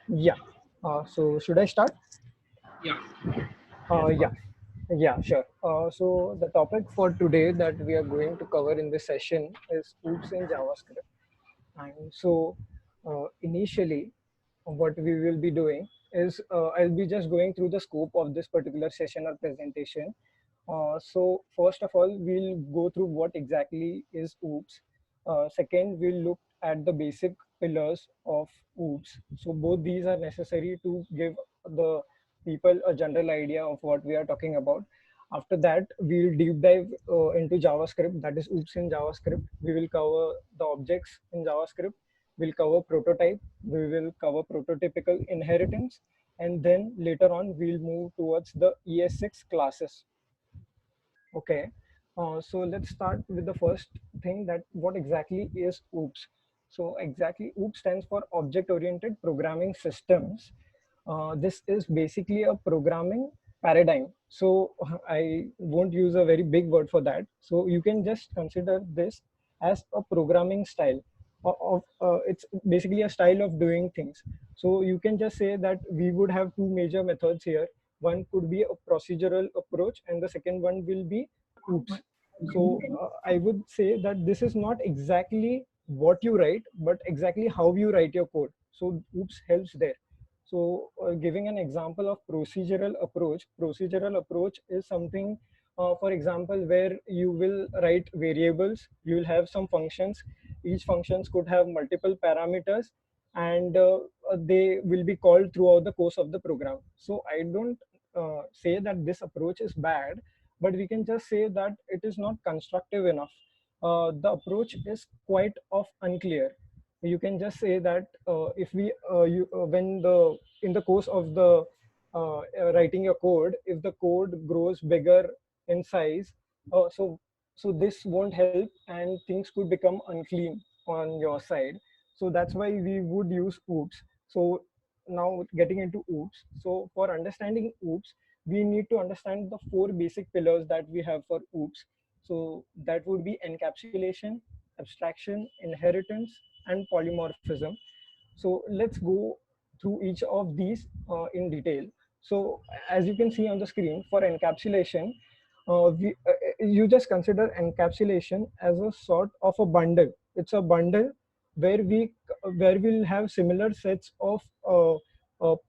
Yeah. So should I start? Yeah. Yeah. Yeah, sure. So the topic for today that we are going to cover in this session is OOPS in JavaScript. And so initially, what we will be doing is I'll be just going through the scope of this particular session or presentation. So first of all, we'll go through what exactly is OOPS. Second, we'll look at the basic pillars of OOPS. So both these are necessary to give the people a general idea of what we are talking about. After that, we'll deep dive into JavaScript, that is OOPS in JavaScript. We will cover the objects in JavaScript. We'll cover prototype. We will cover prototypical inheritance. And then later on, we'll move towards the ES6 classes. Okay, so let's start with the first thing, that what exactly is OOPS. So exactly OOPS stands for Object Oriented Programming Systems. This is basically a programming paradigm. So I won't use a very big word for that. So you can just consider this as a programming style. It's basically a style of doing things. So you can just say that we would have two major methods here. One could be a procedural approach, and the second one will be OOPS. So I would say that this is not exactly what you write, but exactly how you write your code. So OOPS helps there. So giving an example of procedural approach is something, for example, where you will write variables, you will have some functions. Each functions could have multiple parameters, and they will be called throughout the course of the program. So I don't say that this approach is bad, but we can just say that it is not constructive enough. The approach is quite of unclear. You can just say that if we you when the in the course of the writing your code, if the code grows bigger in size, so this won't help and things could become unclean on your side. So that's why we would use OOPS. So now getting into OOPS, so for understanding OOPS, we need to understand the four basic pillars that we have for OOPS. So that would be encapsulation, abstraction, inheritance, and polymorphism. So let's go through each of these in detail. So as you can see on the screen, for encapsulation, you just consider encapsulation as a sort of a bundle. It's a bundle where where we'll have similar sets of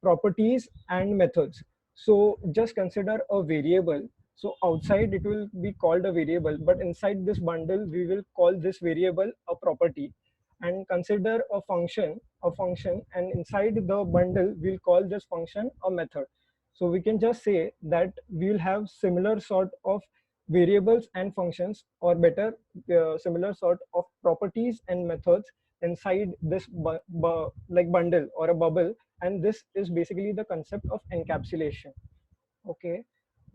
properties and methods. So just consider a variable. So outside it will be called a variable, but inside this bundle we will call this variable a property. And consider a function, and inside the bundle we'll call this function a method. So we can just say that we'll have similar sort of variables and functions, or better, similar sort of properties and methods inside this like bundle or a bubble. And this is basically the concept of encapsulation. Okay,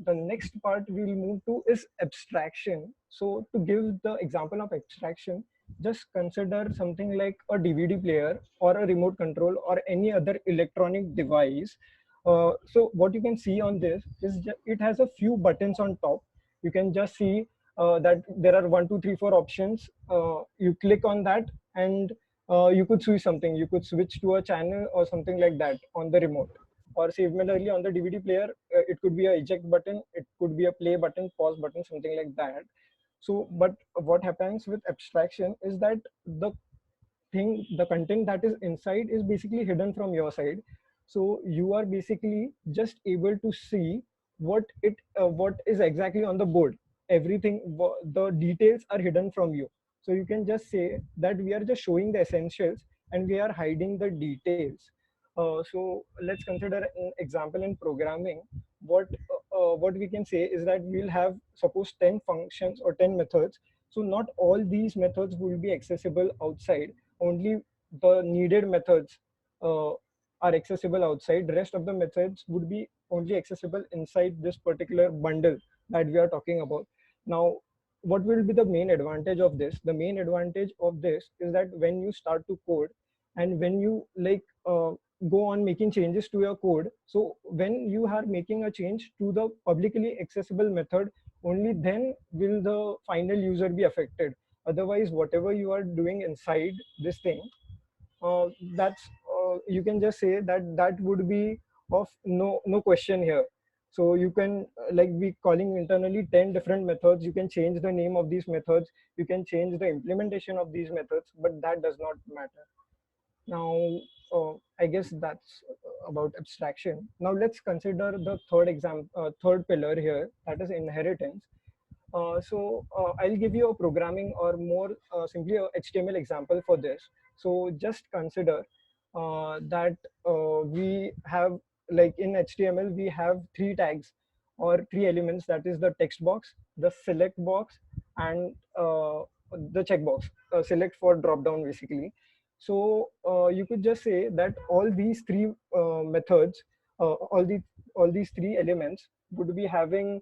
the next part we'll move to is abstraction. So to give the example of abstraction, just consider something like a DVD player or a remote control or any other electronic device. So what you can see on this is it has a few buttons on top. You can just see that there are 1, 2, 3, 4 options. You click on that, and you could switch something. You could switch to a channel or something like that on the remote. Or similarly on the DVD player, it could be a eject button, it could be a play button, pause button, something like that. So but what happens with abstraction is that the content that is inside is basically hidden from your side. So you are basically just able to see what is exactly on the board. The details are hidden from you. So you can just say that we are just showing the essentials and we are hiding the details. So let's consider an example in programming. What we can say is that we'll have, suppose, 10 functions or 10 methods. So not all these methods will be accessible outside. Only the needed methods uh, are accessible outside. The rest of the methods would be only accessible inside this particular bundle that we are talking about. Now, what will be the main advantage of this? The main advantage of this is that when you start to code, and when you go on making changes to your code, so when you are making a change to the publicly accessible method, only then will the final user be affected. Otherwise, whatever you are doing inside this thing, uh, that's you can just say that that would be of no question here. So you can like be calling internally 10 different methods. You can change the name of these methods. You can change the implementation of these methods, but that does not matter. Now, I guess that's about abstraction. Now let's consider the third pillar here, that is inheritance. I'll give you a programming or more simply a HTML example for this. So just consider that we have, like in HTML, we have three tags or three elements, that is the text box, the select box, and the checkbox, select for drop down basically. So you could just say that all these three methods, all these three elements would be having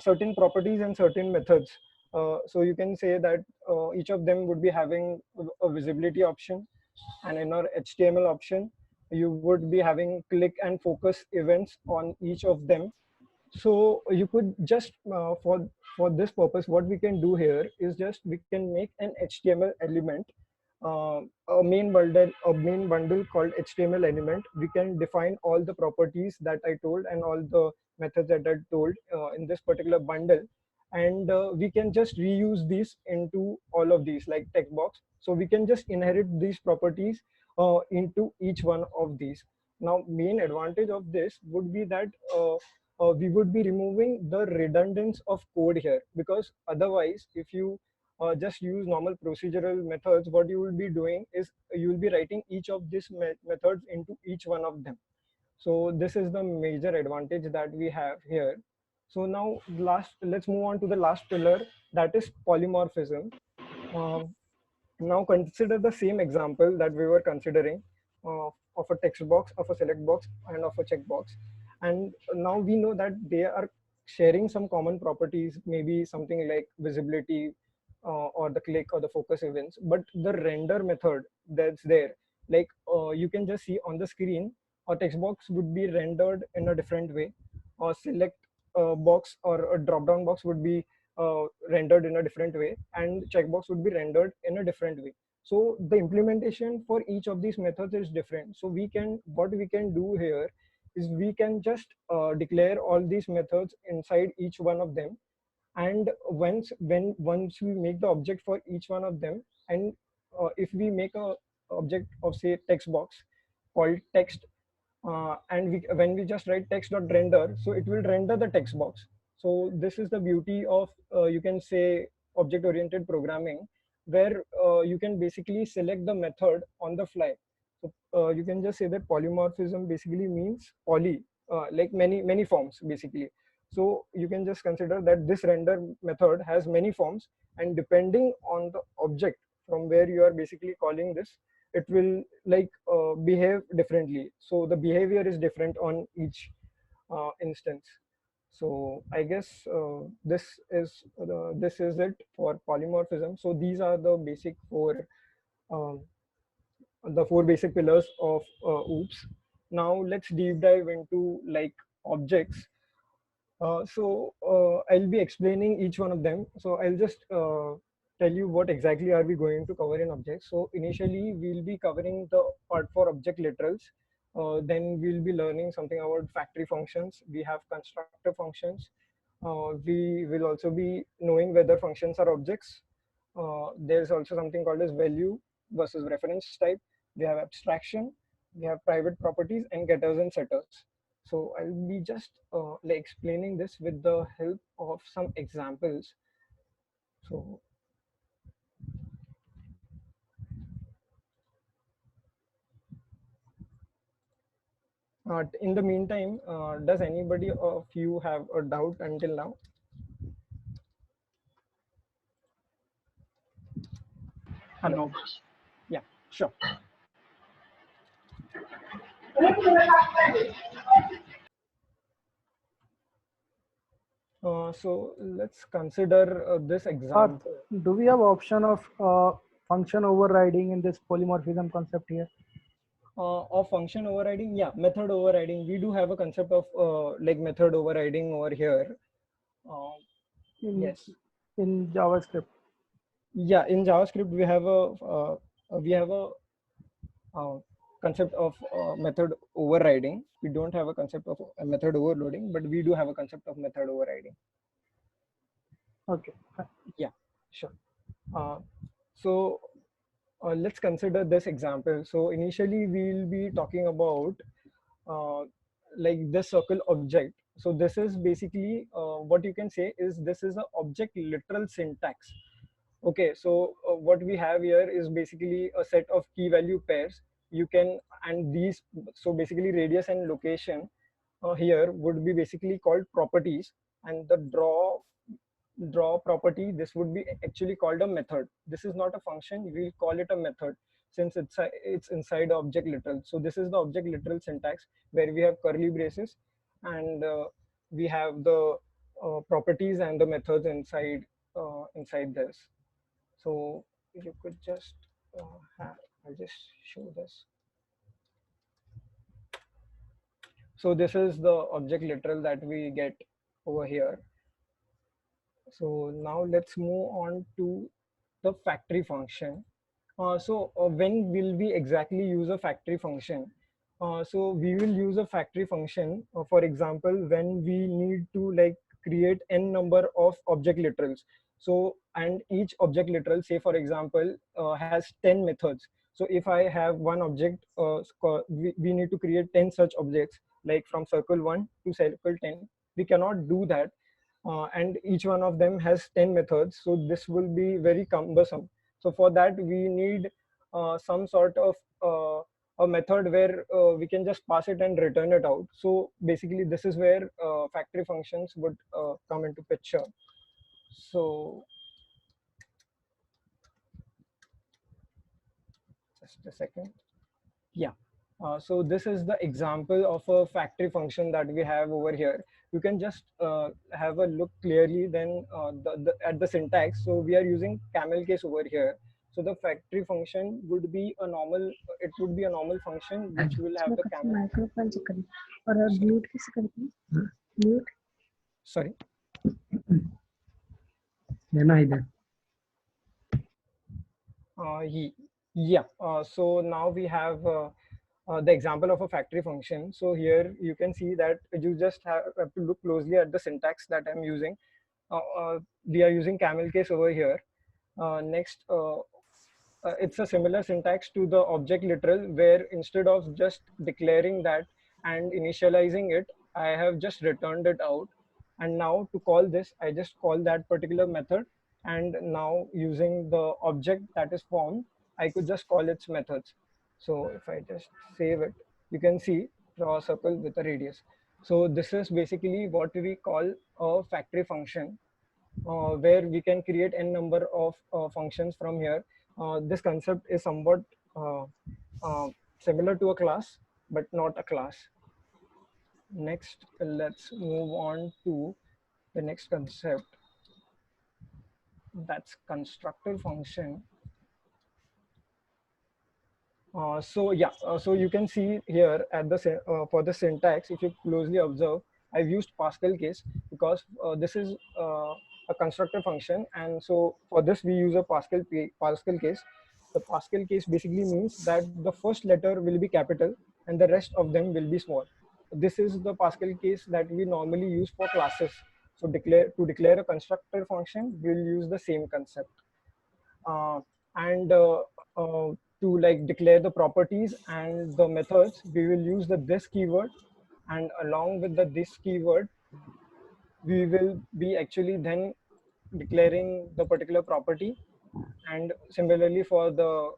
certain properties and certain methods. So you can say that each of them would be having a visibility option, and in our HTML option, you would be having click and focus events on each of them. So you could just for this purpose, what we can do here is just we can make an HTML element, a main bundle called HTML element. We can define all the properties that I told and all the methods that I told in this particular bundle, and we can just reuse these into all of these like text box. So we can just inherit these properties into each one of these. Now, main advantage of this would be that we would be removing the redundance of code here, because otherwise if you just use normal procedural methods, what you will be doing is you will be writing each of these methods into each one of them. So this is the major advantage that we have here. So now let's move on to the last pillar, that is polymorphism. um, Now consider the same example that we were considering of a text box, of a select box, and of a checkbox. And now we know that they are sharing some common properties, maybe something like visibility or the click or the focus events. But the render method that's there, like you can just see on the screen, a text box would be rendered in a different way, or select box or a drop down box would be rendered in a different way, and checkbox would be rendered in a different way. So the implementation for each of these methods is different. So what we can do here is we can just declare all these methods inside each one of them, and once we make the object for each one of them, and if we make a object of say text box called text, and when we just write text.render, so it will render the text box. So this is the beauty of you can say object oriented programming, where you can basically select the method on the fly. So you can just say that polymorphism basically means poly, like many forms basically. So you can just consider that this render method has many forms, and depending on the object from where you are basically calling this, it will like behave differently. So the behavior is different on each instance. So I guess this is it for polymorphism. So these are um, the four basic pillars of OOPS. Now let's deep dive into like objects. I'll be explaining each one of them. So I'll just tell you what exactly are we going to cover in objects. So initially we'll be covering the part for object literals. Then we'll be learning something about factory functions. We have constructor functions. We will also be knowing whether functions are objects. There's also something called as value versus reference type. We have abstraction. We have private properties and getters and setters. So I'll be just like explaining this with the help of some examples. So in the meantime, does anybody of you have a doubt until now? Hello. No. Yeah, sure. So let's consider this Parth, example. do we have option of function overriding in this polymorphism concept here? Of function overriding, yeah, method overriding. We do have a concept of like method overriding over here. Uh, in yes. in JavaScript? Yeah, in JavaScript we have a uh, concept of method overriding. We don't have a concept of a method overloading, but we do have a concept of method overriding. Okay. Yeah, sure. Uh, so let's consider this example. So initially we'll be talking about uh, like this circle object. So this is basically what you can say is this is a object literal syntax. Okay, so what we have here is basically a set of key value pairs. You can, and these, so basically radius and location here would be basically called properties, and the draw property, this would be actually called a method. This is not a function, we'll call it a method since it's inside the object literal. So this is the object literal syntax where we have curly braces, and we have the properties and the methods inside this. So you could just I'll just show this. So this is the object literal that we get over here. So now let's move on to the factory function. When will we exactly use a factory function? So we will use a factory function, for example, when we need to like create n number of object literals. So, and each object literal, say for example, has 10 methods. So if I have one object, we need to create 10 such objects, like from circle 1 to circle 10. We cannot do that, and each one of them has 10 methods, so this will be very cumbersome. So for that we need some sort of a method where we can just pass it and return it out. So basically this is where factory functions would come into picture. So just a second. Yeah. So this is the example of a factory function that we have over here. You can just have a look clearly then at the syntax. So we are using camel case over here. So the factory function would be a normal, it would be a normal function which will have the camel. Microphone check करें और mute कैसे करते हैं mute Sorry. लेना इधर Yeah. So now we have the example of a factory function. So here you can see that you just have to look closely at the syntax that I'm using. We are using camel case over here. Next, it's a similar syntax to the object literal, where instead of just declaring that and initializing it, I have just returned it out. And now to call this, I just call that particular method. And now using the object that is formed, I could just call its methods. So if I just save it, you can see draw a circle with a radius. So this is basically what we call a factory function, where we can create n number of functions from here. This concept is somewhat uh, similar to a class, but not a class. Next, let's move on to the next concept. That's constructor function. So you can see here at the for the syntax, if you closely observe, I've used Pascal case because this is a constructor function, and so for this we use a Pascal case. The Pascal case basically means that the first letter will be capital and the rest of them will be small. This is the Pascal case that we normally use for classes. So to declare a constructor function, we'll use the same concept. Uh, and to like declare the properties and the methods, we will use the this keyword, and along with the this keyword, we will be actually then declaring the particular property. And similarly for the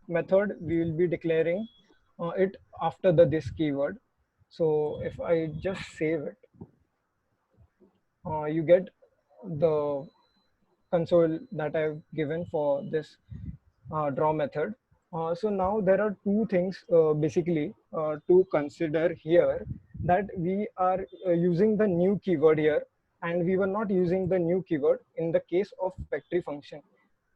method, we will be declaring it after the this keyword. So if I just save it, you get the console that I've given for this draw method. So now there are two things basically to consider here, that we are using the new keyword here, and we were not using the new keyword in the case of factory function.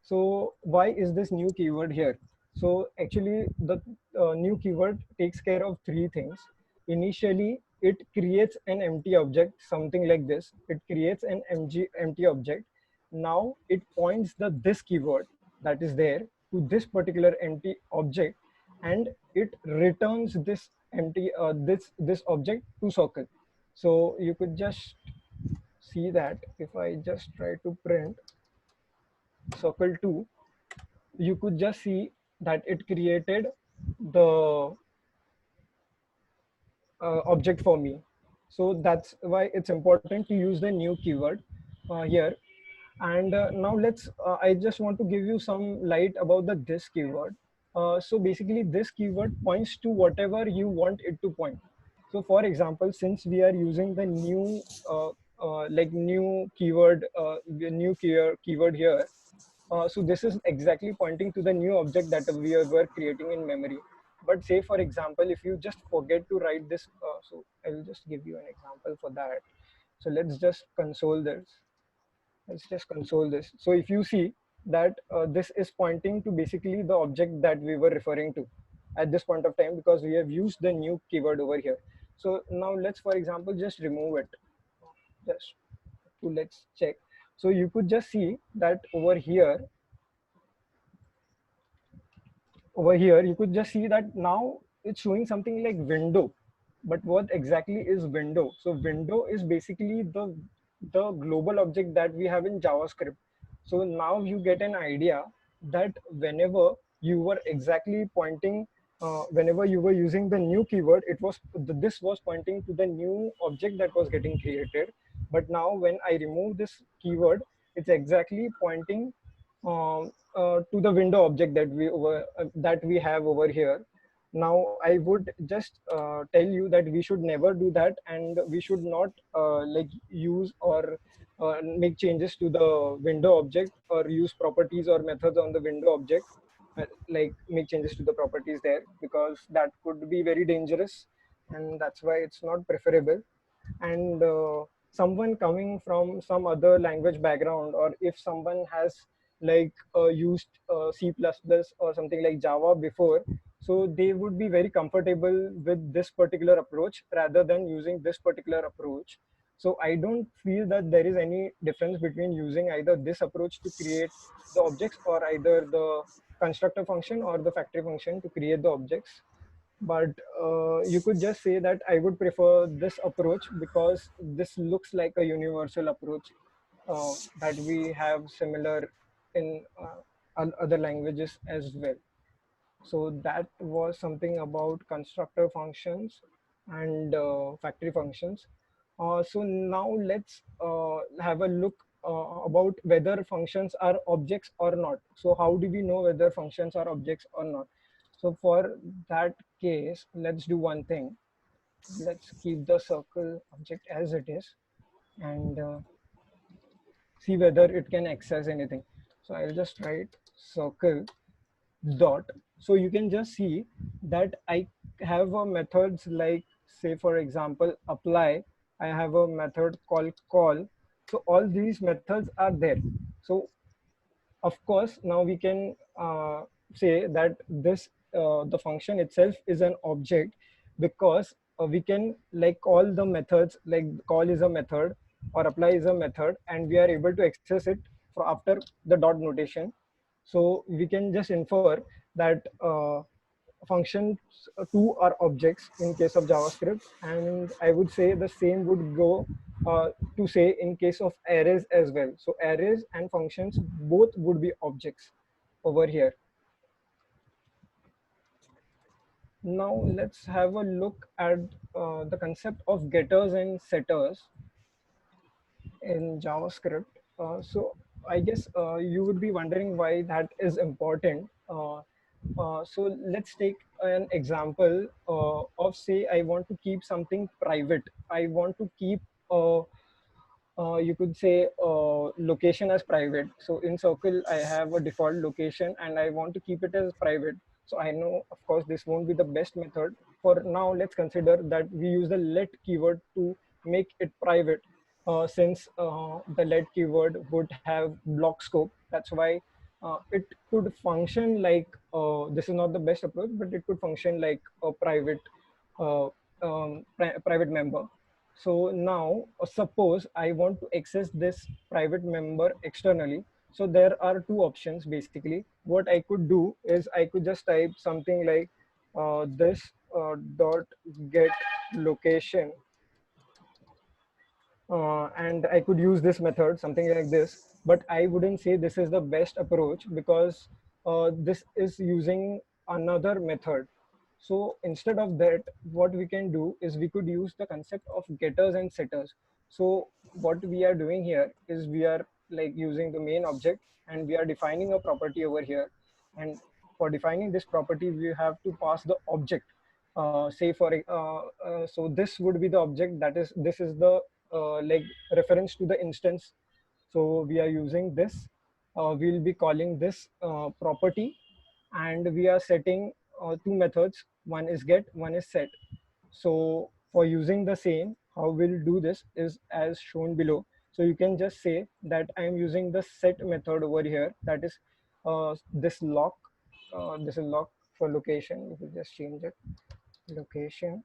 So why is this new keyword here? So actually the new keyword takes care of three things. Initially, it creates an empty object, something like this. It creates an empty object. Now it points the this keyword that is there to this particular empty object, and it returns this empty this object to circle. So you could just see that if I just try to print circle 2, you could just see that it created the object for me. So that's why it's important to use the new keyword here. And now I just want to give you some light about the this keyword. So basically this keyword points to whatever you want it to point. So for example, since we are using the new new keyword, keyword here, so this is exactly pointing to the new object that we were creating in memory. But say for example, if you just forget to write this, so I will just give you an example for that. So let's just console this. Let's just console this. So if you see that this is pointing to basically the object that we were referring to at this point of time, because we have used the new keyword over here. So now let's, for example, just remove it. Just to let's check. So you could just see that over here you could just see that now it's showing something like window. But what exactly is window? So window is basically the global object that we have in JavaScript. So now you get an idea that whenever you were exactly pointing, whenever you were using the new keyword, this was pointing to the new object that was getting created. But now when I remove this keyword, it's exactly pointing to the window object that we have over here. Now I would just tell you that we should never do that, and we should not use or make changes to the window object, or use properties or methods on the window object, like make changes to the properties there, because that could be very dangerous, and that's why it's not preferable. And someone coming from some other language background, or if someone has used C++ or something like Java before, so they would be very comfortable with this particular approach rather than using this particular approach. So I don't feel that there is any difference between using either this approach to create the objects, or either the constructor function or the factory function to create the objects. But you could just say that I would prefer this approach, because this looks like a universal approach that we have similar in other languages as well. So that was something about constructor functions and factory functions. So now let's have a look about whether functions are objects or not. So how do we know whether functions are objects or not? So for that case, let's do one thing. Let's keep the circle object as it is, and see whether it can access anything. So I'll just write circle dot. So you can just see that I have a methods like, say for example, apply. I have a method called call. So all these methods are there. So of course now we can say that the function itself is an object, because we can like call the methods, like call is a method or apply is a method, and we are able to access it for after the dot notation. So we can just infer that functions too are objects in case of JavaScript, and I would say the same would go to say in case of arrays as well. So arrays and functions both would be objects over here. Now let's have a look at the concept of getters and setters in JavaScript. So I guess you would be wondering why that is important. So let's take an example of, say, I want to keep something private. I want to keep, you could say, location as private. So in Circle, I have a default location and I want to keep it as private. So I know, of course, this won't be the best method. For now, let's consider that we use the let keyword to make it private, since the let keyword would have block scope. That's why it could function like, this is not the best approach, but it could function like a uh, private member. So now suppose I want to access this private member externally. So there are two options basically. What I could do is I could just type something like this dot get location, and I could use this method, something like this, but I wouldn't say this is the best approach because this is using another method. So instead of that, what we can do is we could use the concept of getters and setters. So what we are doing here is we are like using the main object and we are defining a property over here. And for defining this property, we have to pass the object. Say for so this would be the object, that is this is the like reference to the instance. So we are using this, we'll be calling this property, and we are setting two methods, one is get, one is set. So for using the same, how we'll do this is as shown below. So you can just say that I am using the set method over here, that is this lock, this is lock for location. You could just change it, location,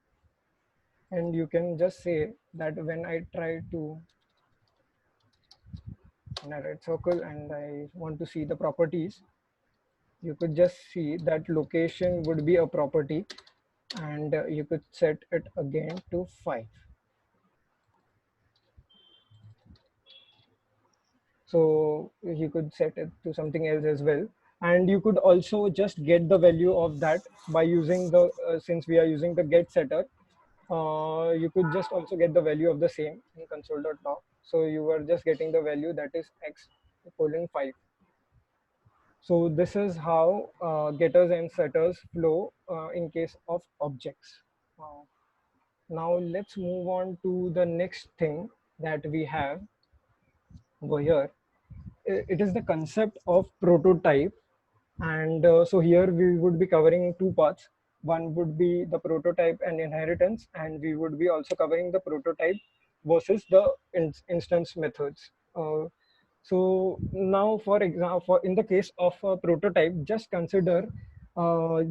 and you can just say that when I try to in a red circle and I want to see the properties, you could just see that location would be a property, and you could set it again to 5. So you could set it to something else as well, and you could also just get the value of that by using the since we are using the get setter, you could just also get the value of the same in console.log. So you were just getting the value, that is x colon 5. So this is how getters and setters flow in case of objects. Uh, Now let's move on to the next thing that we have over here. It is the concept of prototype. And so here we would be covering two parts. One would be the prototype and inheritance, and we would be also covering the prototype versus the instance methods. So now, for example, in the case of a prototype, just consider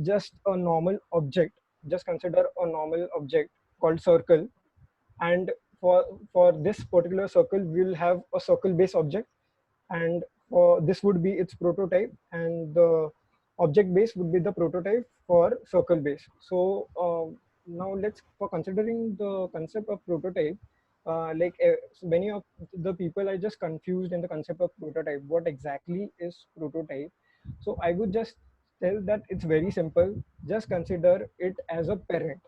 just a normal object. Just consider a normal object called circle, and for this particular circle, we'll have a circle-based object, and this would be its prototype, and the object base would be the prototype for circle base. So now let's, for considering the concept of prototype, many of the people are just confused in the concept of prototype. What exactly is prototype? So I would just tell that it's very simple. Just consider it as a parent.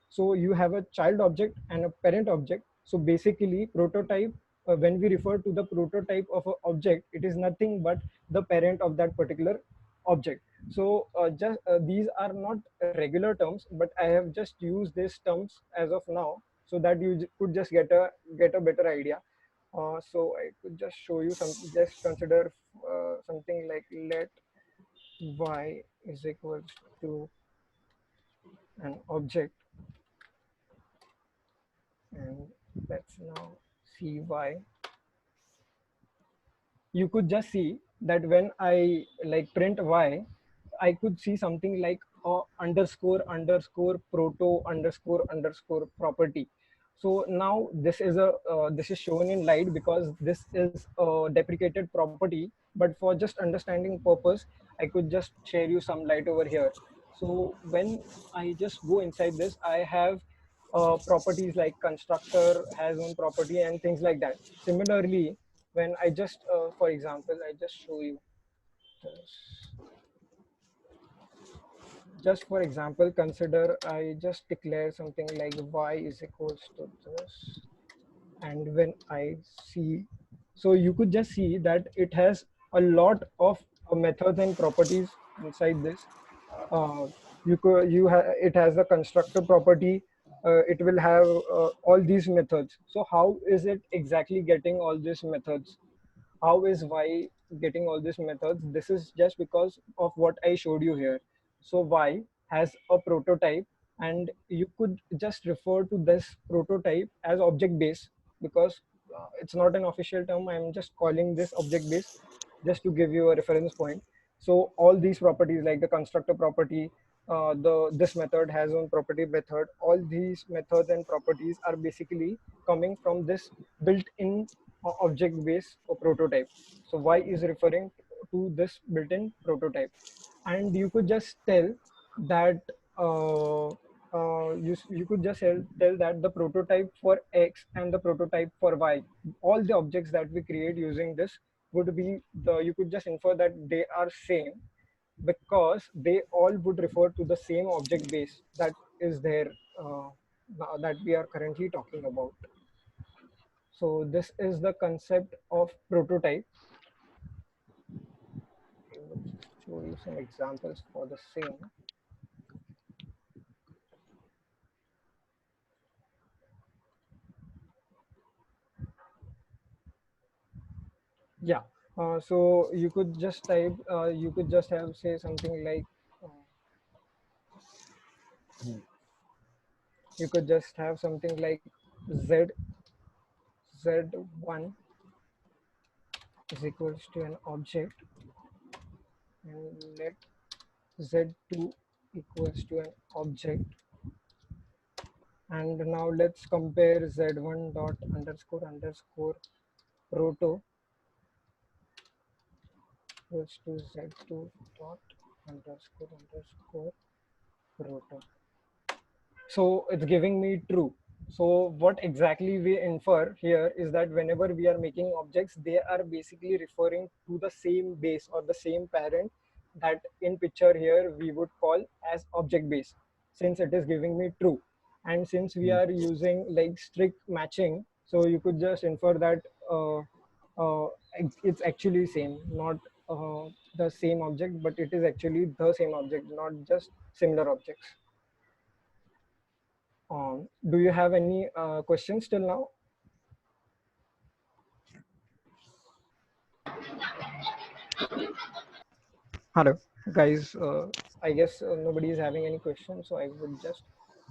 So you have a child object and a parent object. So basically prototype, when we refer to the prototype of an object, it is nothing but the parent of that particular object. So just these are not regular terms, but I have just used these terms as of now so that you could just get a better idea. So I could just show you some. Just consider something like let y is equal to an object, and let's now see y. You could just see that when I like print y, I could see something like underscore underscore proto underscore underscore property. So now this is a this is shown in light because this is a deprecated property. But for just understanding purpose, I could just share you some light over here. So when I just go inside this, I have properties like constructor has own property and things like that. Similarly, when I just, for example, I just show you this. Just for example, consider I just declare something like y is equals to this. And when I see, so you could just see that it has a lot of methods and properties inside this. Uh, it has a constructor property. It will have all these methods. So how is it exactly getting all these methods? How is y getting all these methods? This is just because of what I showed you here. So y has a prototype, and you could just refer to this prototype as object base because it's not an official term. I'm just calling this object base just to give you a reference point. So all these properties like the constructor property, the this method has own property method, all these methods and properties are basically coming from this built-in object base or prototype. So y is referring to this built-in prototype, and you could just tell that you could just tell that the prototype for X and the prototype for Y, all the objects that we create using this would be you could just infer that they are same because they all would refer to the same object base that is there that we are currently talking about. So this is the concept of prototype. I will show you some examples for the same. Yeah. So you could just type, you could just have say something like, you could just have something like z z1 is equals to an object, and let z2 equals to an object. And now let's compare z1 dot underscore underscore proto equals to z2 dot underscore underscore proto. So it's giving me true. So what exactly we infer here is that whenever we are making objects, they are basically referring to the same base or the same parent that in picture here we would call as object base, since it is giving me true. And since we are using like strict matching, so you could just infer that uh, it's actually same, not the same object, but it is actually the same object, not just similar objects. Do you have any questions till now? Hello, guys. I guess nobody is having any questions, so I would just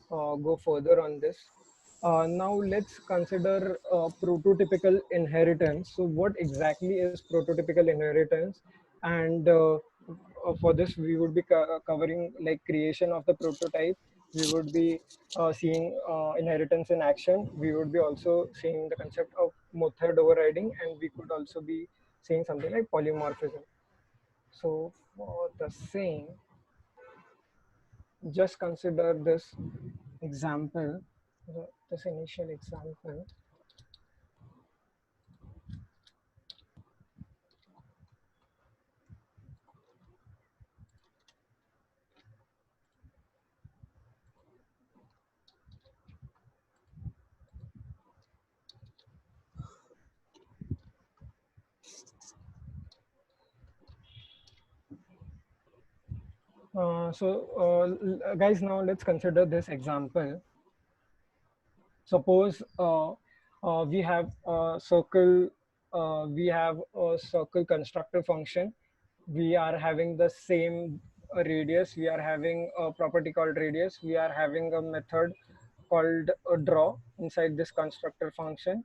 go further on this. Now let's consider prototypical inheritance. So what exactly is prototypical inheritance? And for this, we would be covering like creation of the prototype. We would be seeing inheritance in action. We would be also seeing the concept of method overriding, and we could also be seeing something like polymorphism. So for the same, just consider this example, this initial example. Guys, now let's consider this example. Suppose we have a circle constructor function. We are having the same radius. We are having a property called radius. We are having a method called draw inside this constructor function.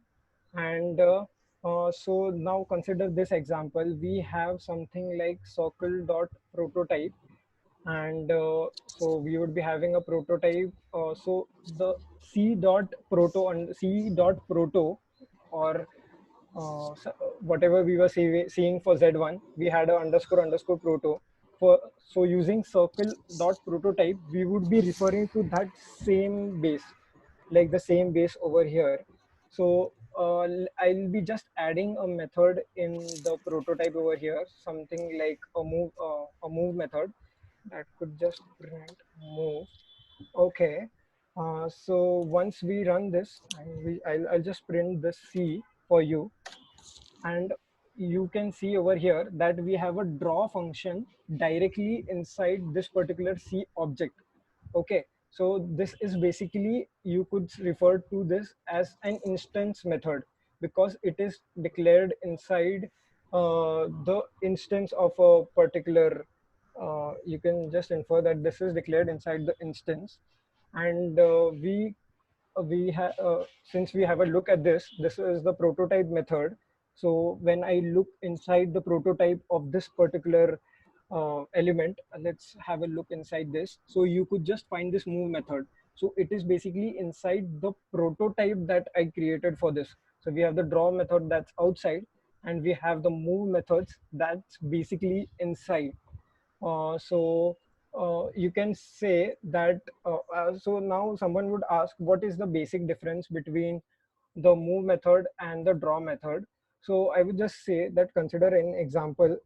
And so now consider this example. We have something like circle dot prototype, and so we would be having a prototype. So the c dot proto and c dot proto, or whatever we were seeing for z1, we had a underscore underscore proto. For so using circle dot prototype, we would be referring to that same base, like the same base over here. So I'll be just adding a method in the prototype over here, something like a move method that could just print move. Okay. So once we run this, and I'll just print the C for you, and you can see over here that we have a draw function directly inside this particular C object. Okay, so this is basically, you could refer to this as an instance method because it is declared inside the instance of a particular, you can just infer that this is declared inside the instance. And we have since we have a look at this, this is the prototype method. So when I look inside the prototype of this particular element, let's have a look inside this. So you could just find this move method. So it is basically inside the prototype that I created for this. So we have the draw method that's outside, and we have the move methods that's basically inside. So you can say that so now someone would ask, what is the basic difference between the move method and the draw method? So I would just say that consider an example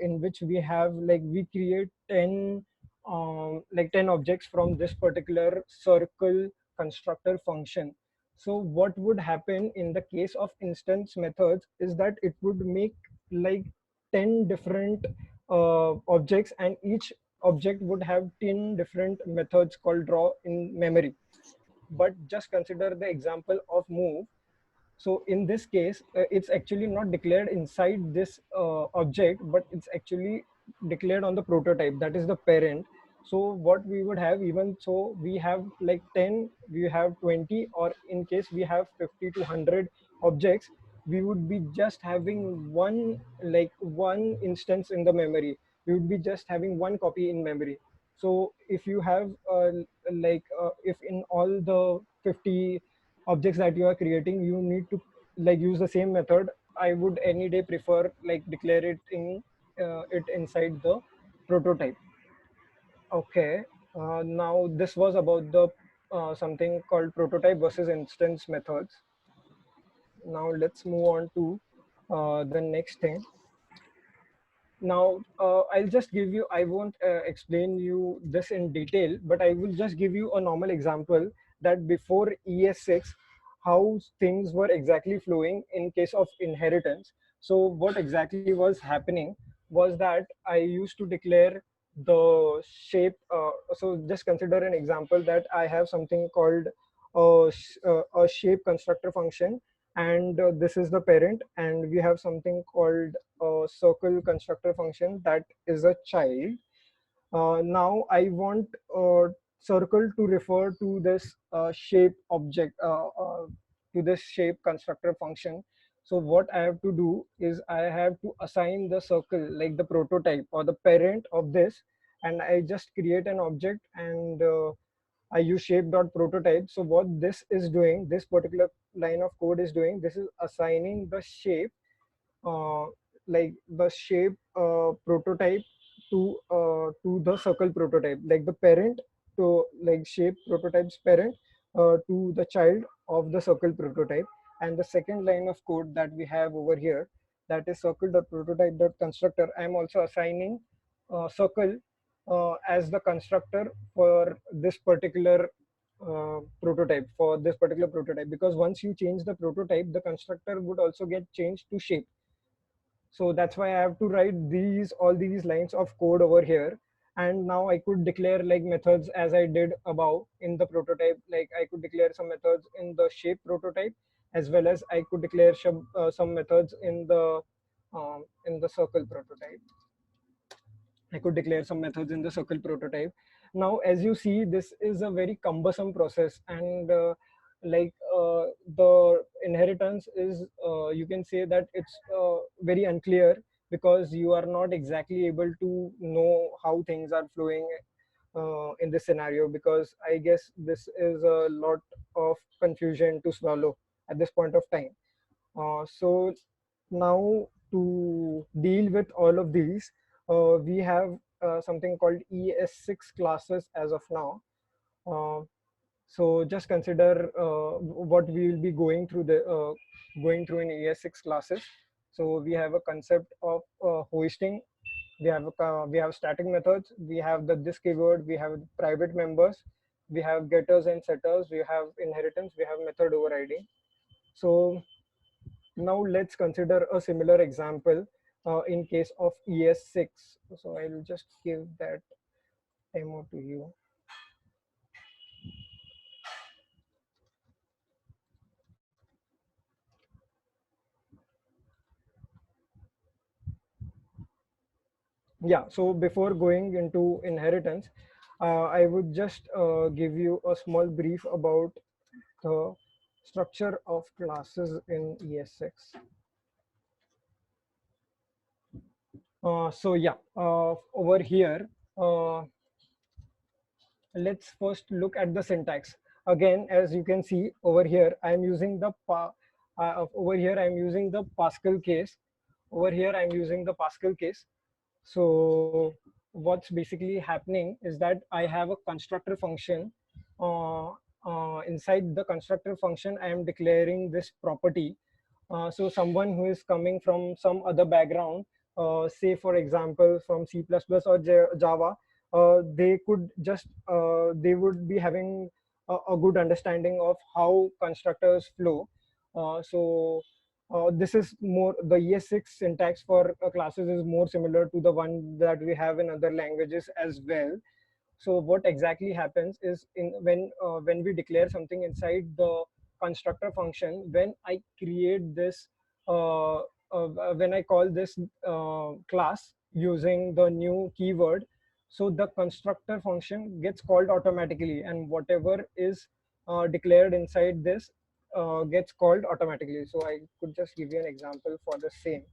in which we have, like, we create 10 like 10 objects from this particular circle constructor function. So what would happen in the case of instance methods is that it would make like 10 different objects, and each object would have 10 different methods called draw in memory. But just consider the example of move. So in this case, it's actually not declared inside this object, but it's actually declared on the prototype, that is the parent. So what we would have, even so we have like 10, we have 20, or in case we have 50 to 100 objects, we would be just having one, like one instance in the memory. We would be just having one copy in memory. So if you have if in all the 50 objects that you are creating, you need to like use the same method, I would any day prefer like declare it in it inside the prototype. Okay, now this was about the something called prototype versus instance methods. Now let's move on to the next thing. Now I'll just give you, I won't explain you this in detail, but I will just give you a normal example that before ES6 how things were exactly flowing in case of inheritance. So what exactly was happening was that I used to declare the shape. So just consider an example that I have something called a shape constructor function, and this is the parent, and we have something called a circle constructor function that is a child. Now I want circle to refer to this shape object, to this shape constructor function. So what I have to do is I have to assign the circle, like the prototype or the parent of this, and I just create an object, and I use shape.prototype. So what this is doing, this particular line of code is doing, this is assigning the shape, uh, like the shape prototype to the circle prototype, like the parent to like shape prototype's parent to the child of the circle prototype. And the second line of code that we have over here, that is circle.prototype.constructor, I am also assigning circle as the constructor for this particular prototype, because once you change the prototype, the constructor would also get changed to shape. So that's why I have to write these all these lines of code over here. And now I could declare like methods as I did above in the prototype. Like I could declare some methods in the shape prototype, as well as I could declare some methods in the circle prototype. I could declare some methods in the circle prototype. Now, as you see, this is a very cumbersome process, and the inheritance is, you can say that it's very unclear, because you are not exactly able to know how things are flowing in this scenario, because I guess this is a lot of confusion to swallow at this point of time. So now, to deal with all of these, we have something called ES6 classes as of now. Uh, so just consider what we will be going through in ES6 classes. So we have a concept of hoisting. We have static methods. We have the this keyword. We have private members. We have getters and setters. We have inheritance. We have method overriding. So now let's consider a similar example in case of ES6. So I will just give that demo to you. Yeah, so before going into inheritance, I would just give you a small brief about the structure of classes in ES6. So yeah, over here, uh, let's first look at the syntax. Again, as you can see over here, I'm using the over here I'm using the Pascal case. Over here I'm using the Pascal case. So what's basically happening is that I have a constructor function. Uh, Inside the constructor function, I am declaring this property. So someone who is coming from some other background, say for example from C++ or Java, they could just they would be having a good understanding of how constructors flow. This is more the ES6 syntax for classes is more similar to the one that we have in other languages as well. So what exactly happens is in when we declare something inside the constructor function, when I create this when I call this class using the new keyword, so the constructor function gets called automatically, and whatever is declared inside this gets called automatically. So I could just give you an example for the same.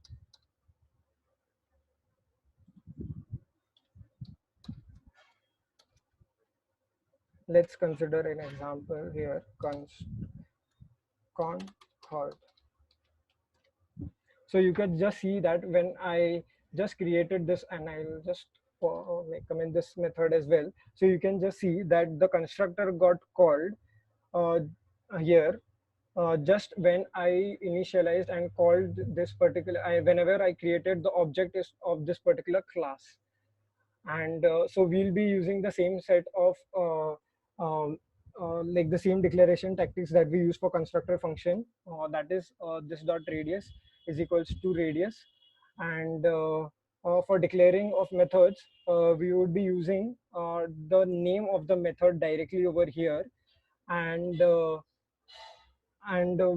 Let's consider an example here. Concord. So you can just see that when I just created this, and I'll just comment this method as well. So you can just see that the constructor got called uh, here just when I initialized and called this particular, whenever I created the object is of this particular class. And so we'll be using the same set of like the same declaration tactics that we use for constructor function, that is this dot radius is equals to radius. And for declaring of methods, we would be using the name of the method directly over here. And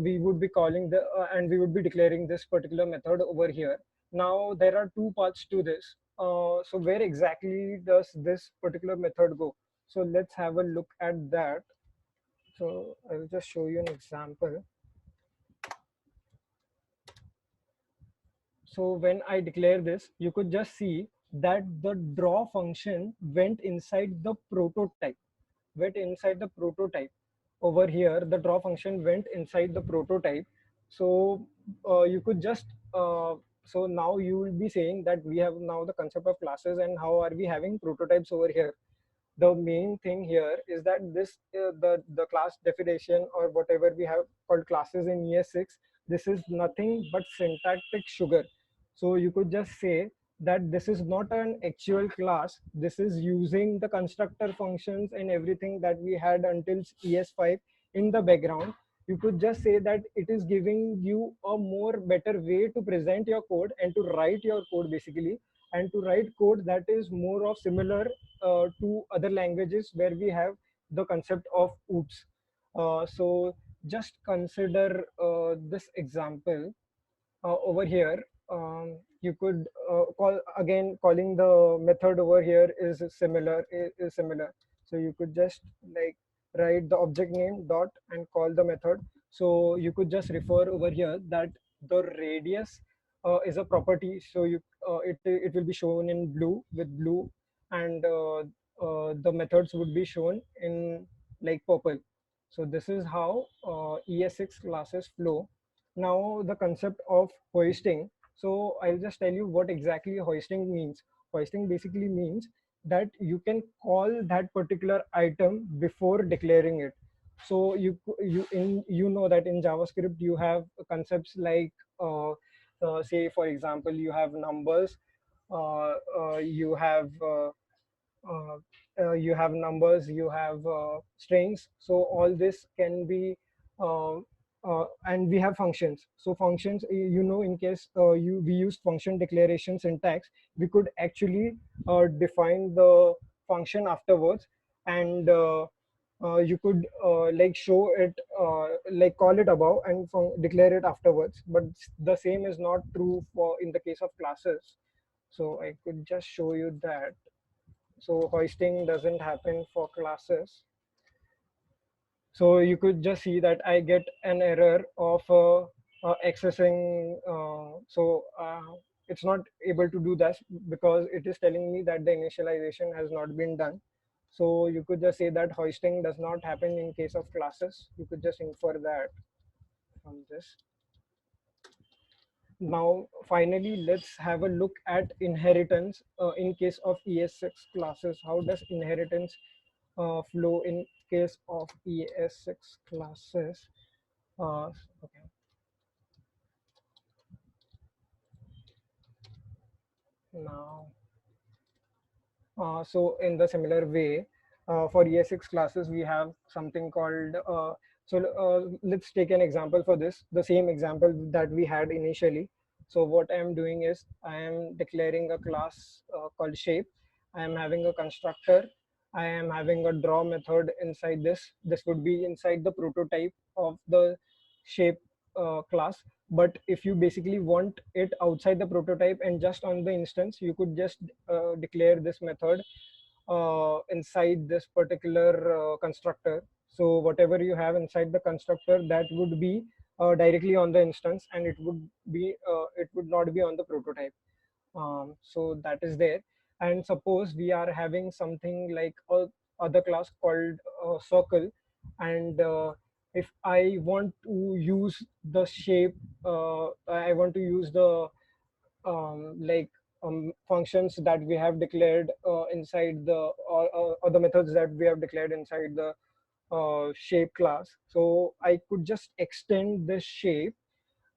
we would be calling the and we would be declaring this particular method over here. Now there are two parts to this. So where exactly does this particular method go? So let's have a look at that. So I will just show you an example. So when I declare this, you could just see that the draw function went inside the prototype. Over here, the draw function went inside the prototype. So you could just so now you will be saying that we have now the concept of classes, and how are we having prototypes over here? The main thing here is that this the class definition, or whatever we have called classes in ES6, this is nothing but syntactic sugar. So you could just say that this is not an actual class. This is using the constructor functions and everything that we had until ES5 in the background. You could just say that it is giving you a more better way to present your code and to write your code basically, and to write code that is more of similar to other languages where we have the concept of oops. So just consider this example over here. You could calling the method over here is similar. So you could just like write the object name dot and call the method. So you could just refer over here that the radius is a property. So it will be shown in blue with blue, and the methods would be shown in like purple. So this is how ES6 classes flow. Now the concept of hoisting. So I'll just tell you what exactly hoisting means. Hoisting basically means that you can call that particular item before declaring it. So you know that in JavaScript you have concepts like say for example you have numbers, you have numbers, you have strings. So all this can be uh, and we have functions. So functions, you know, in case we use function declaration syntax, we could actually define the function afterwards, and you could like show it like call it above and declare it afterwards. But the same is not true for in the case of classes. So I could just show you that. So hoisting doesn't happen for classes. So you could just see that I get an error of accessing. It's not able to do that because it is telling me that the initialization has not been done. So you could just say that hoisting does not happen in case of classes. You could just infer that from this. Now, finally, let's have a look at inheritance in case of ES6 classes. How does inheritance flow in case of ES6 classes? Okay. Now, so in the similar way, for ES6 classes, we have something called, let's take an example for this, the same example that we had initially. So what I am doing is I am declaring a class called shape. I am having a constructor. I am having a draw method inside this. This would be inside the prototype of the shape class. But if you basically want it outside the prototype and just on the instance, you could just declare this method inside this particular constructor. So whatever you have inside the constructor, that would be directly on the instance, and it would not be on the prototype. So that is there. And suppose we are having something like a other class called circle, and if I want to use the shape, I want to use the like functions that we have declared inside the or the methods that we have declared inside the shape class. So I could just extend this shape.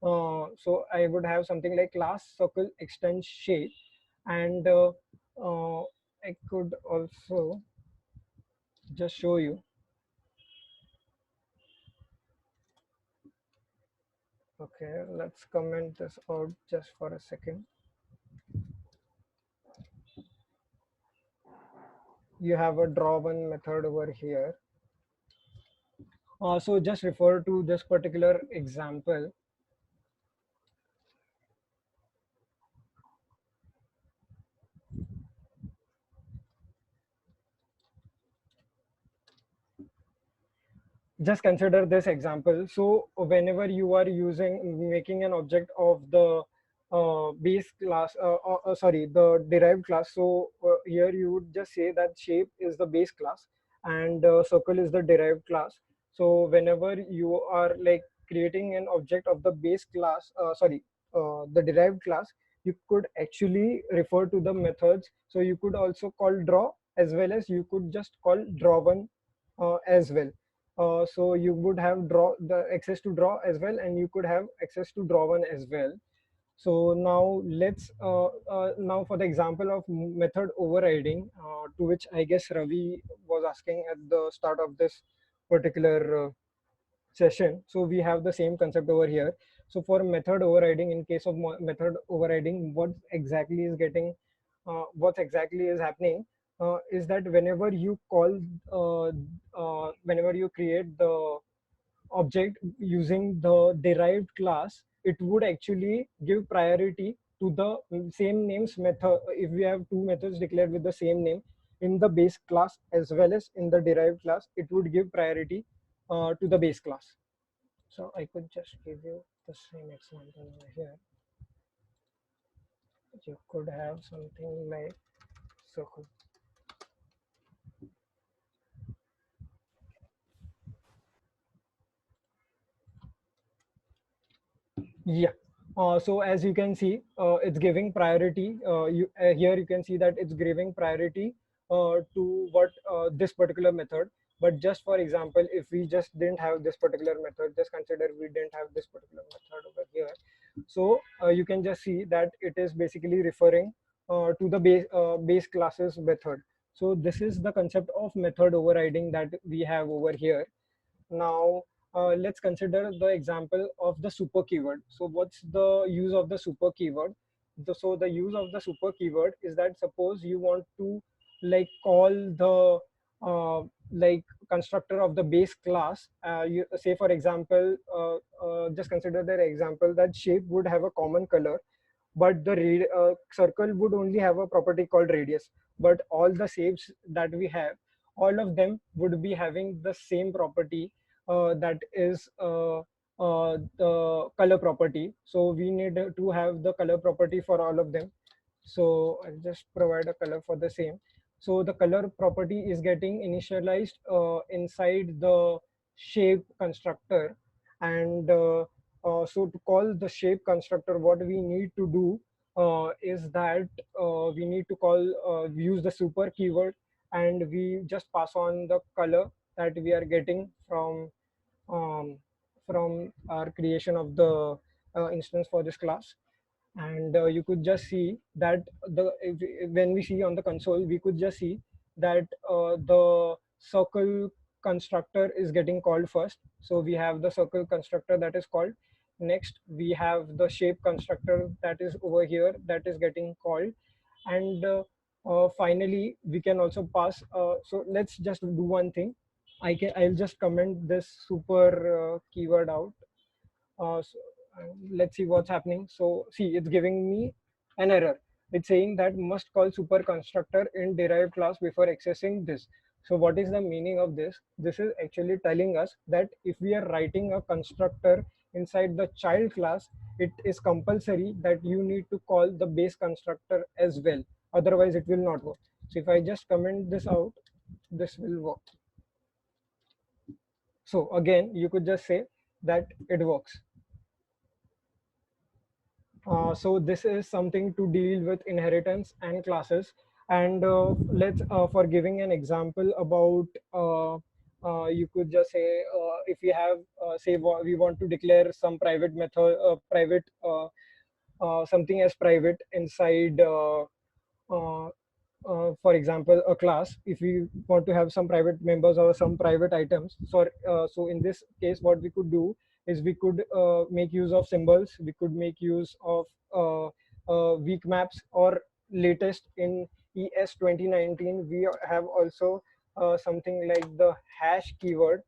So I would have something like class circle extend shape, and I could also just show you. Okay, let's comment this out just for a second. You have a draw one method over here. So just refer to this particular example. Just consider this example. So whenever you are making an object of the base class, sorry, the derived class. So here you would just say that shape is the base class and circle is the derived class. So whenever you are like creating an object of the base class, the derived class, you could actually refer to the methods. So you could also call draw, as well as you could just call draw one as well. So you would have draw the access to draw as well, and you could have access to draw one as well. So now let's now for the example of method overriding, to which I guess Ravi was asking at the start of this particular session. So we have the same concept over here. So for method overriding, in case of method overriding, what exactly is happening is that whenever you create the object using the derived class, it would actually give priority to the same names method. If we have two methods declared with the same name in the base class as well as in the derived class, it would give priority to the base class. So I could just give you the same example over here. You could have something like circle. Yeah. So as you can see, it's giving priority. Here you can see that it's giving priority to what this particular method. But just for example, if we just didn't have this particular method, just consider we didn't have this particular method over here. So you can just see that it is basically referring to the base classes method. So this is the concept of method overriding that we have over here. Now, let's consider the example of the super keyword. So what's the use of the super keyword? So the use of the super keyword is that suppose you want to like call the like constructor of the base class. You say, for example, just consider the example that shape would have a common color, but the circle would only have a property called radius. But all the shapes that we have, all of them would be having the same property, that is the color property. So we need to have the color property for all of them. So I'll just provide a color for the same. So the color property is getting initialized inside the shape constructor, and So to call the shape constructor, what we need to do is that we need to use the super keyword, and we just pass on the color that we are getting um, from our creation of the instance for this class. And you could just see that when we see on the console, we could just see that the circle constructor is getting called first. So we have the circle constructor that is called. Next we have the shape constructor that is over here, that is getting called. And finally we can also pass, so let's just do one thing. I'll just comment this super keyword out. So, let's see what's happening. So see, it's giving me an error. It's saying that must call super constructor in derived class before accessing this. So what is the meaning of this? This is actually telling us that if we are writing a constructor inside the child class, it is compulsory that you need to call the base constructor as well. Otherwise it will not work. So if I just comment this out, this will work. So again, you could just say that it works. So this is something to deal with inheritance and classes. And let's for giving an example about you could just say if we have we want to declare some private method, private something as private inside uh, for example a class. If we want to have some private members or some private items, so in this case what we could do is we could make use of symbols, we could make use of weak maps, or latest in ES 2019 we have also something like the hash keyword.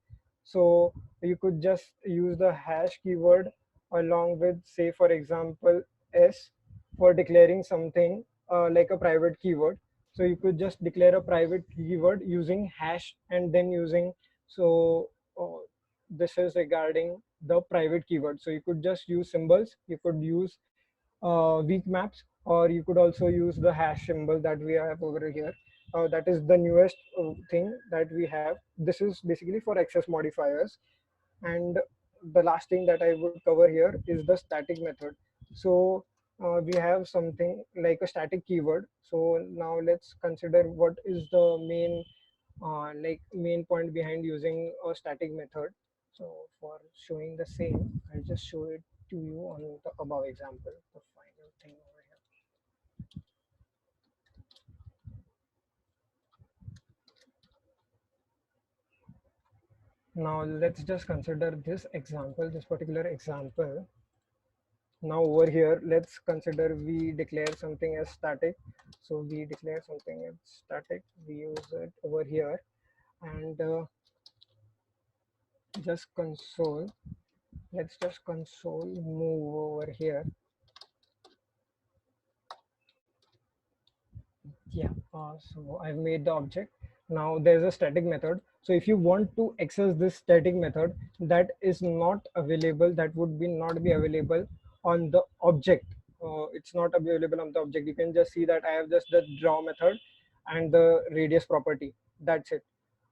So you could just use the hash keyword along with, say for example, s, for declaring something like a private keyword. So you could just declare a private keyword using hash and then using, so this is regarding the private keyword. So you could just use symbols, you could use weak maps, or you could also use the hash symbol that we have over here. That is the newest thing that we have. This is basically for access modifiers. And the last thing that I would cover here is the static method. So we have something like a static keyword. So now let's consider what is the main point behind using a static method. So for showing the same, I'll just show it to you on the above example, the final thing over here. Now let's just consider this example, this particular example. Now over here, let's consider we declare something as static. So we declare something as static, we use it over here, and just console. Let's just console move over here. Yeah, so I've made the object. Now there's a static method. So if you want to access this static method, that is not available, that would be not be available on the object. It's not available on the object. You can just see that I have just the draw method and the radius property. That's it.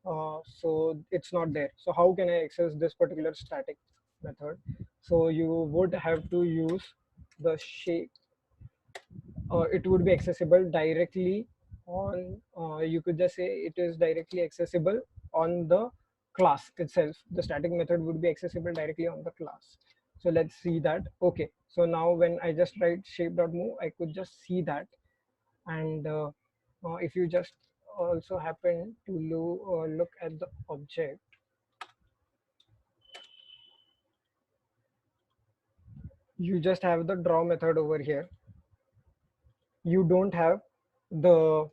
So it's not there. So how can I access this particular static method? So you would have to use the shape. It would be accessible directly on, you could just say it is directly accessible on the class itself. The static method would be accessible directly on the class. So let's see that. Okay, so now when I just write shape.move, I could just see that. And if you just also happen to look at the object, you just have the draw method over here. You don't have the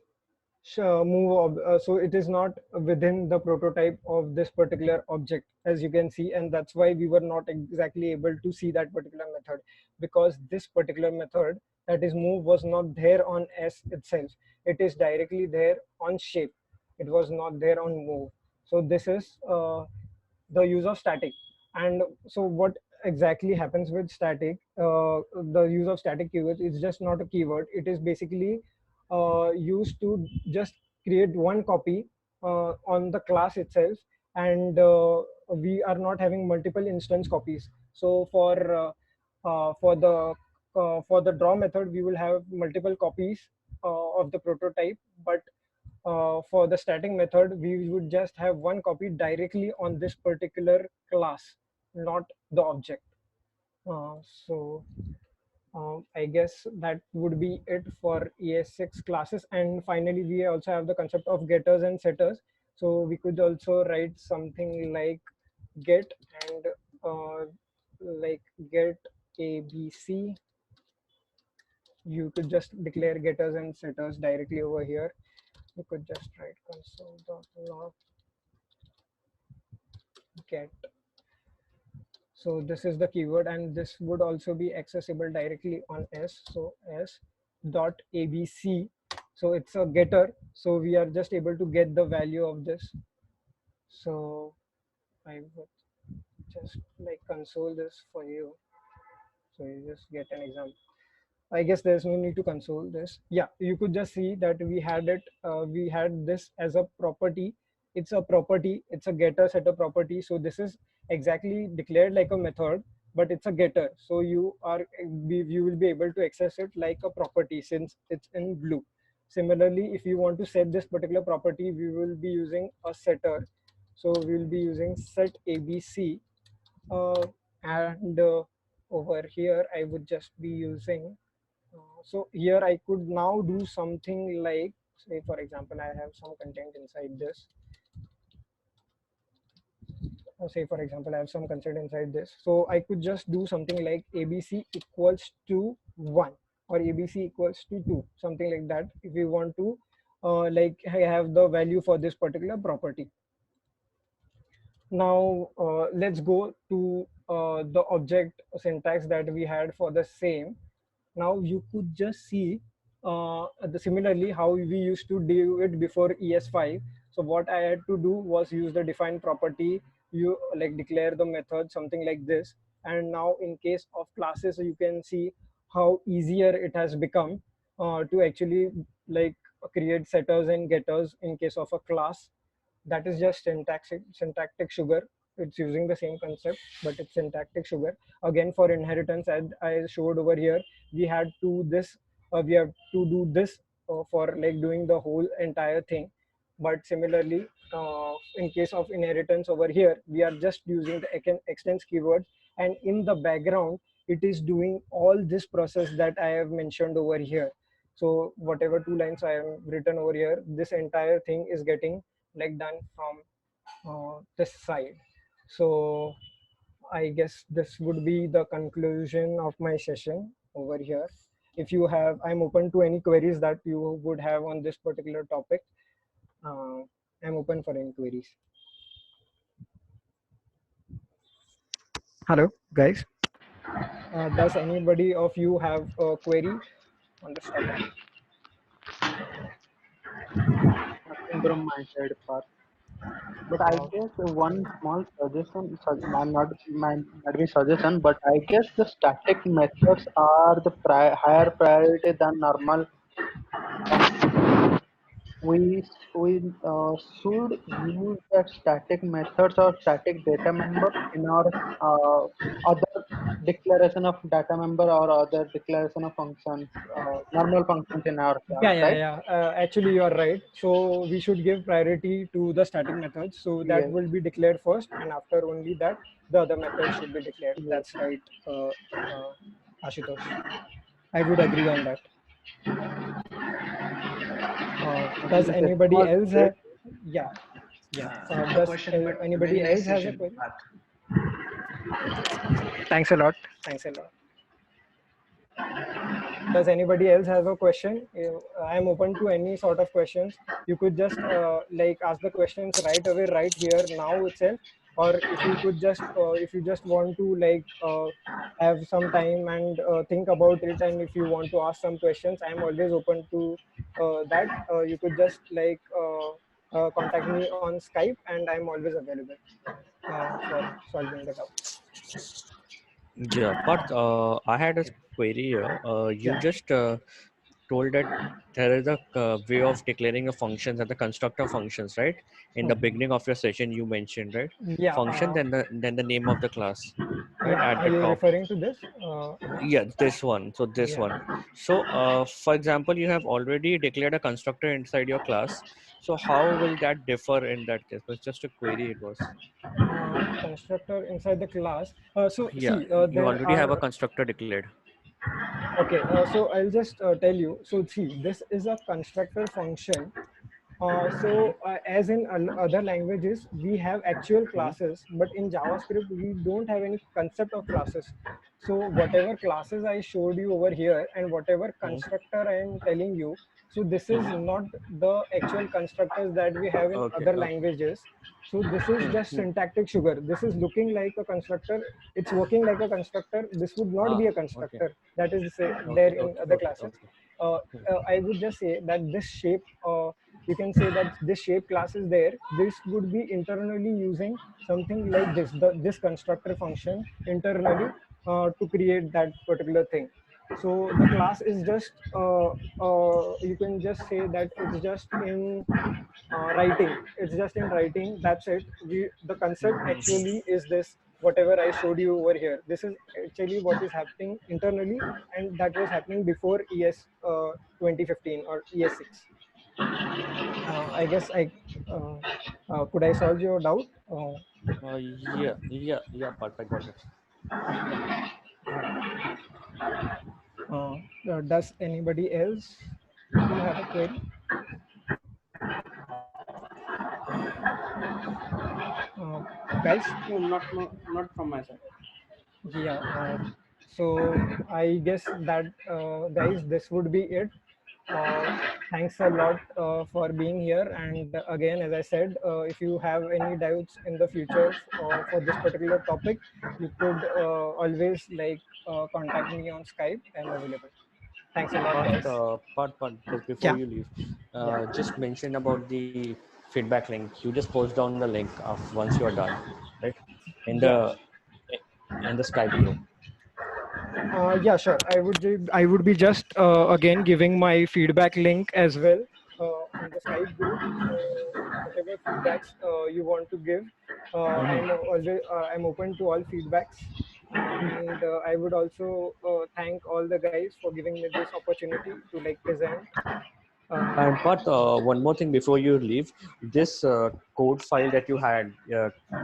so it is not within the prototype of this particular object, as you can see, and that's why we were not exactly able to see that particular method, because this particular method, that is move, was not there on s itself. It is directly there on shape, it was not there on move. So this is the use of static. And so what exactly happens with static, the use of static keywords is just not a keyword, it is basically used to just create one copy on the class itself, and we are not having multiple instance copies. So for the draw method, we will have multiple copies of the prototype, but for the static method, we would just have one copy directly on this particular class, not the object. So I guess that would be it for ES6 classes. And finally, we also have the concept of getters and setters. So we could also write something like get and like get ABC. You could just declare getters and setters directly over here. You could just write console.log get. So this is the keyword, and this would also be accessible directly on S. So S dot ABC. So it's a getter. So we are just able to get the value of this. So I would just like console this for you. So you just get an example. I guess there's no need to console this. Yeah, you could just see that we had it. We had this as a property. It's a property. It's a getter setter property. So this is exactly declared like a method, but it's a getter. So you will be able to access it like a property since it's in blue. Similarly, if you want to set this particular property, we will be using a setter. So we will be using set ABC, and over here I would just be using so here I could now do something like, say for example, I have some content inside this. Say for example, I have some content inside this. So I could just do something like ABC equals to 1 or ABC equals to 2, something like that. If we want to like I have the value for this particular property. Now let's go to the object syntax that we had for the same. Now you could just see similarly how we used to do it before ES5. So what I had to do was use the define property, you like declare the method, something like this. And now in case of classes, you can see how easier it has become to actually like create setters and getters in case of a class. That is just syntactic sugar. It's using the same concept, but it's syntactic sugar. Again, for inheritance, as I showed over here, we had to this we have to do this for like doing the whole entire thing. But similarly, in case of inheritance over here, we are just using the extends keyword, and in the background it is doing all this process that I have mentioned over here. So whatever two lines I have written over here, this entire thing is getting like done from this side. So I guess this would be the conclusion of my session over here. If you have, I'm open to any queries that you would have on this particular topic. uh, I'm open for any queries. Hello guys, does anybody of you have a query on this topic? Nothing from my side, Parth. But I guess one small suggestion, might be suggestion, but I guess the static methods are the higher priority than normal functions. We should use that static methods or static data member in our other declaration of data member or other declaration of functions, normal functions in our class, right? Yeah. Actually, you are right. So we should give priority to the static methods. So that Yes, will be declared first, and after only that, the other methods should be declared. yes. That's right, Ashutosh. I would agree on that. Does It's a anybody small else bit. have? Yeah, yeah. No question, but very Anybody nice else has a session, query? Parth. Thanks a lot. Thanks a lot. Does anybody else have a question? I am open to any sort of questions. You could just like ask the questions right away, right here now itself, or if you could just if you just want to like have some time and think about it, and if you want to ask some questions, I am always open to that. You could just like contact me on Skype, and I am always available for solving the doubts. Yeah, but I had a query here. You Yeah. just told that there is a way of declaring a functions and the constructor functions, right? In the beginning of your session, you mentioned, right? Yeah, Function, then the name of the class, right? yeah. At Are the you top. referring to this? Yeah, this one. So this Yeah. one. So, for example, you have already declared a constructor inside your class. So how will that differ in that case? It was just a query. It was. Constructor inside the class. So Yeah, see, you there already have a are. constructor declared. Okay, so I'll just tell you. So see, this is a constructor function. As in other languages, we have actual Hmm. classes, but in JavaScript, we don't have any concept of classes. So whatever classes I showed you over here and whatever Hmm. constructor I am telling you, so this is Hmm. not the actual constructors that we have in Okay. other Okay. languages. So this is Hmm. just Hmm. syntactic sugar. This is looking like a constructor. It's working like a constructor. This would not be a Okay. constructor. That is there Okay. in Okay. other Okay. classes. Okay. Uh, Hmm. I would just say that this shape, you can say that this shape class is there. This would be internally using something like this constructor function internally to create that particular thing. So the class is just, you can just say that it's just in writing. It's just in writing. That's it. The concept actually is this. Whatever I showed you over here, this is actually what is happening internally, and that was happening before ES 2015 or ES6. I guess uh, could I solve your doubt? Yeah. Yeah. Yeah. Perfect. Got it. Does anybody else still have a query? Uh, Guys? No, not from my side. Yeah. So I guess that, guys, this would be it. Uh, Thanks a lot for being here. And again, as I said, if you have any doubts in the future for this particular topic, you could always contact me on Skype. I'm available. Thanks a lot, guys. But just before Yeah. you leave, Yeah. just mention about the feedback link. You just post down the link of once you are done, right? In Yeah. the Skype group. Yeah, sure. I would be just again giving my feedback link as well in the Skype group. So whatever feedbacks you want to give, I'm open to all feedbacks, and I would also thank all the guys for giving me this opportunity to present. And Uh, but one more thing before you leave, this code file that you had,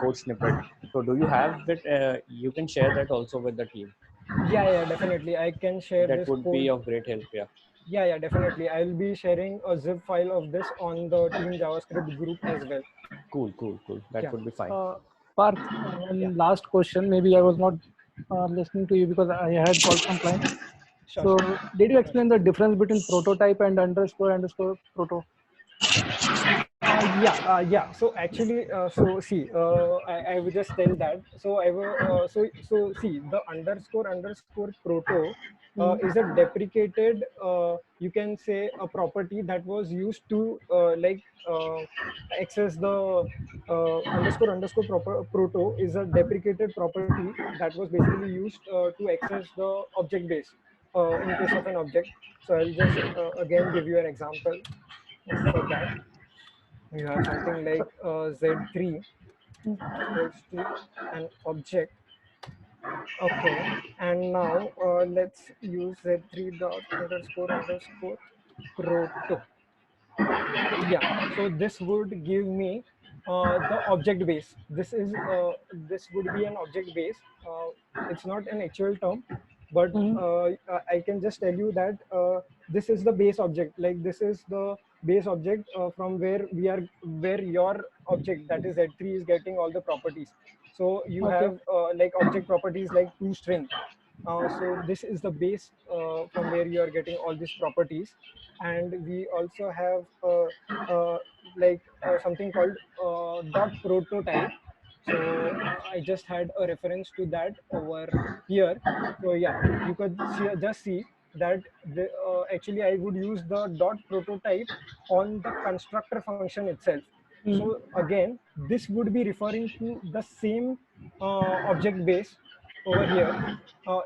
code snippet. So do you have it? You can share that also with the team. yeah, yeah, definitely. I can share That this would be code. of great help. Yeah. Yeah, yeah, definitely. I'll be sharing a zip file of this on the Team JavaScript group as well. Cool. Cool. Cool. That Yeah. would be fine. Uh, Parth, Yeah, one last question. Maybe I was not listening to you because I had called some client. sure, So, sure. did you explain the difference between prototype and underscore proto? Yeah. So actually, so see, I would just tell that. So I will, so see, the underscore proto Hmm. is a deprecated, you can say, a property that was used to access the proto is a deprecated property that was basically used to access the object base in case of an object. So I'll just again give you an example for that. You have something like Z3 equals to an object. Okay, and now let's use Z3 dot underscore proto. Yeah, so this would give me the object base. This would be an object base. It's not an actual term, but Hmm. I can just tell you that this is the base object. Like this is the base object from where your object, that is Z3, is getting all the properties. So you Okay. have object properties like toString. So this is the base from where you are getting all these properties, and we also have something called dot prototype. So I just had a reference to that over here. So yeah, you could just see that actually I would use the dot prototype on the constructor function itself. Hmm. So again, this would be referring to the same object base, over here,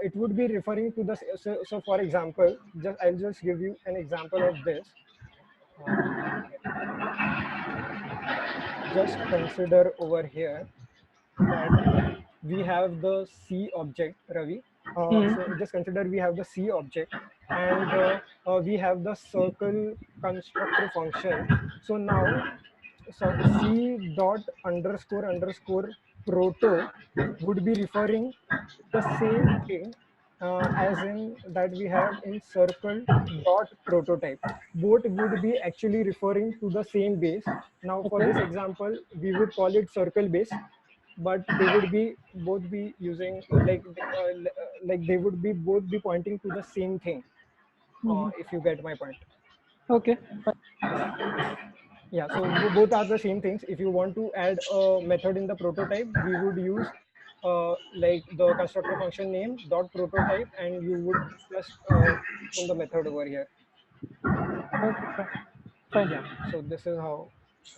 it would be referring to the, so for example, I'll just give you an example of this. Just consider over here that we have the C object, Ravi. So just consider we have the C object, and we have the circle constructor function. So now, so C dot underscore underscore proto would be referring the same thing as in that we have in circle dot prototype. Both would be actually referring to the same base. Now for this example, we would call it circle base, but they would be both be using like they would be both be pointing to the same thing, if you get my point. Okay. Yeah, so both are the same things. If you want to add a method in the prototype, we would use like the constructor function name dot prototype, and you would just own the method over here. Okay. Fine. Yeah, so this is how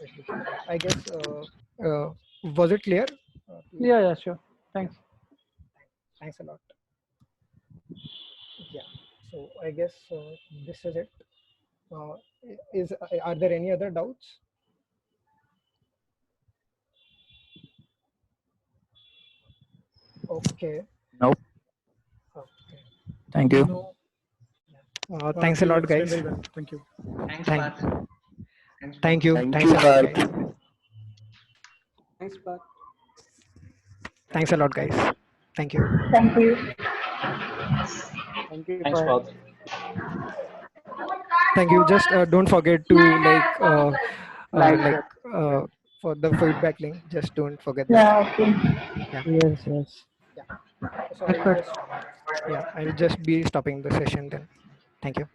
it is. I guess was it clear? Yeah, sure. Thanks. Thanks a lot. Yeah, so I guess this is it. Are there any other doubts? Okay. Nope. Okay. Thank you. No. Thanks a lot, guys. Thank you. Thanks, Thank, Parth. Thanks, thank you. Thank Thanks you, a lot, Parth. guys. Thanks, Parth. Thanks a lot, guys. Thank you. Thank you. Thank you. Thanks, Bye. Parth. Thank you. Just don't forget to Like like for the feedback link. Just don't forget that. Yeah, okay. Yes. So I'll just be stopping the session then. Thank you.